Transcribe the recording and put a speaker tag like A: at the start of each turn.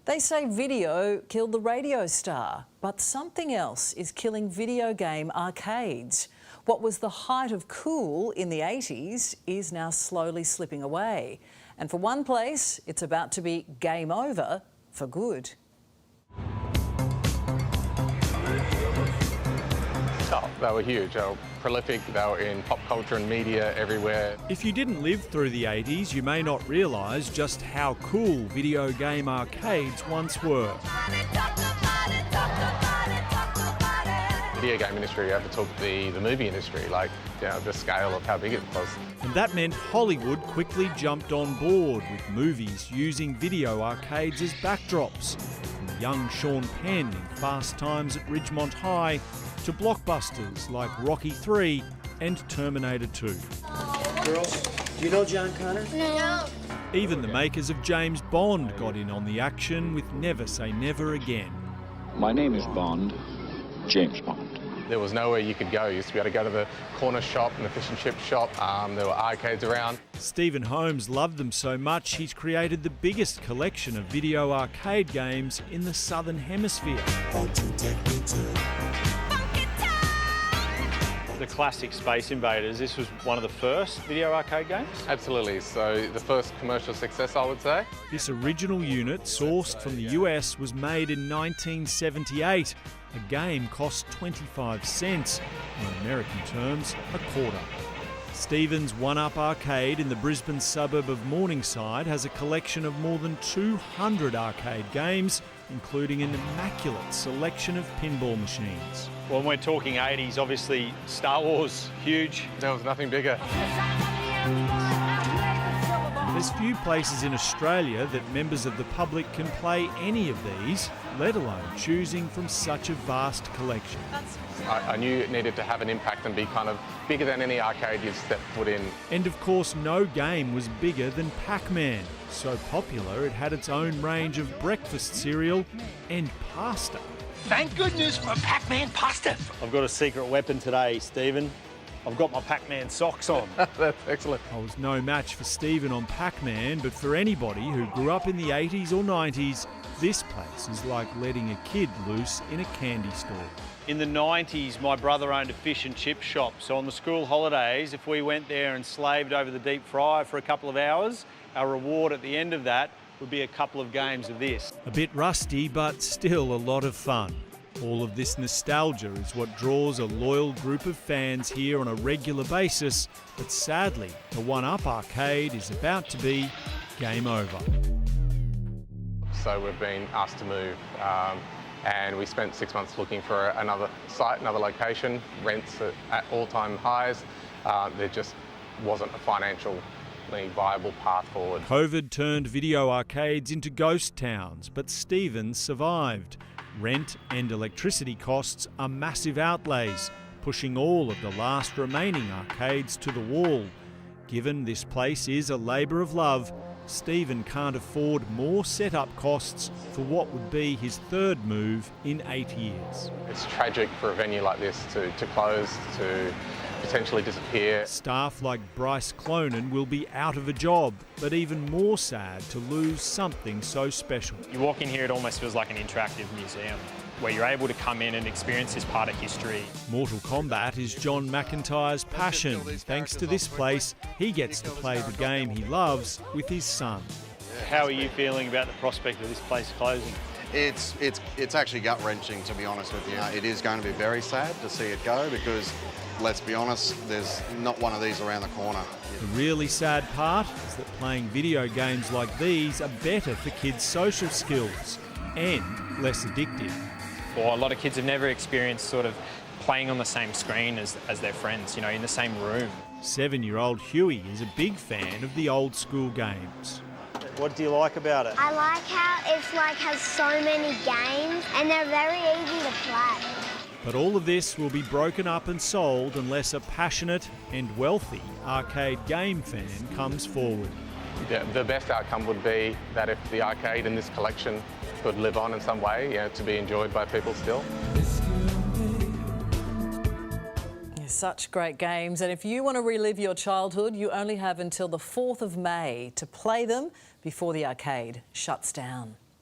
A: They say video killed the radio star, but something else is killing video game arcades. What was the height of cool in the 80s is now slowly slipping away. And for one place, it's about to be game over for good.
B: Oh, they were huge. They were prolific. They were in pop culture and media everywhere.
C: If you didn't live through the 80s, you may not realise just how cool video game arcades once were.
B: Video game industry overtook the movie industry, like the scale of how big it was.
C: And that meant Hollywood quickly jumped on board with movies using video arcades as backdrops. From young Sean Penn in Fast Times at Ridgemont High to blockbusters like Rocky III and Terminator 2.
D: Girls, do you know John Connor?
E: No.
C: Even the makers of James Bond got in on the action with Never Say Never Again.
F: My name is Bond, James Bond.
B: There was nowhere you could go. You used to be able to go to the corner shop and the fish and chip shop. There were arcades around.
C: Stephen Holmes loved them so much he's created the biggest collection of video arcade games in the Southern Hemisphere.
G: The classic Space Invaders, this was one of the first video arcade games?
B: Absolutely. So the first commercial success, I would say.
C: This original unit, sourced from the US, was made in 1978. A game cost 25 cents, in American terms, a quarter. Stephen's One-Up Arcade in the Brisbane suburb of Morningside has a collection of more than 200 arcade games, including an immaculate selection of pinball machines.
G: Well, when we're talking 80s, obviously Star Wars, huge.
B: There was nothing bigger.
C: There's few places in Australia that members of the public can play any of these, let alone choosing from such a vast collection.
B: I knew it needed to have an impact and be kind of bigger than any arcade you've stepped foot in.
C: And of course, no game was bigger than Pac-Man. So popular, it had its own range of breakfast cereal and pasta.
H: Thank goodness for Pac-Man pasta.
G: I've got a secret weapon today, Stephen. I've got my Pac-Man socks on.
B: That's excellent.
C: I was no match for Stephen on Pac-Man, but for anybody who grew up in the 80s or 90s, this place is like letting a kid loose in a candy store.
G: In the 90s, my brother owned a fish and chip shop, so on the school holidays, if we went there and slaved over the deep fryer for a couple of hours, our reward at the end of that would be a couple of games of this.
C: A bit rusty, but still a lot of fun. All of this nostalgia is what draws a loyal group of fans here on a regular basis, but sadly, the One-Up Arcade is about to be game over.
B: So we've been asked to move, and we spent 6 months looking for another site, another location. Rents at all-time highs. There just wasn't a financially viable path forward.
C: COVID turned video arcades into ghost towns, but Stephen survived. Rent and electricity costs are massive outlays, pushing all of the last remaining arcades to the wall. Given this place is a labour of love, Stephen can't afford more setup costs for what would be his third move in 8 years.
B: It's tragic for a venue like this to close, to potentially disappear.
C: Staff like Bryce Clonan will be out of a job, but even more sad to lose something so special.
I: You walk in here, it almost feels like an interactive museum where you're able to come in and experience this part of history.
C: Mortal Kombat is John McIntyre's passion. Thanks to this place, he gets to play the game he loves with his son.
G: How are you feeling about the prospect of this place closing?
J: It's actually gut-wrenching, to be honest with you. It is going to be very sad to see it go because, let's be honest, there's not one of these around the corner.
C: The really sad part is that playing video games like these are better for kids' social skills and less addictive.
I: Or a lot of kids have never experienced sort of playing on the same screen as their friends, you know, in the same room.
C: 7-year-old Huey is a big fan of the old school games.
G: What do you like about it?
E: I like how it's has so many games and they're very easy to play.
C: But all of this will be broken up and sold unless a passionate and wealthy arcade game fan comes forward.
B: Yeah, the best outcome would be that if the arcade in this collection could live on in some way, to be enjoyed by people still.
A: Such great games, and if you want to relive your childhood, you only have until the 4th of May to play them before the arcade shuts down.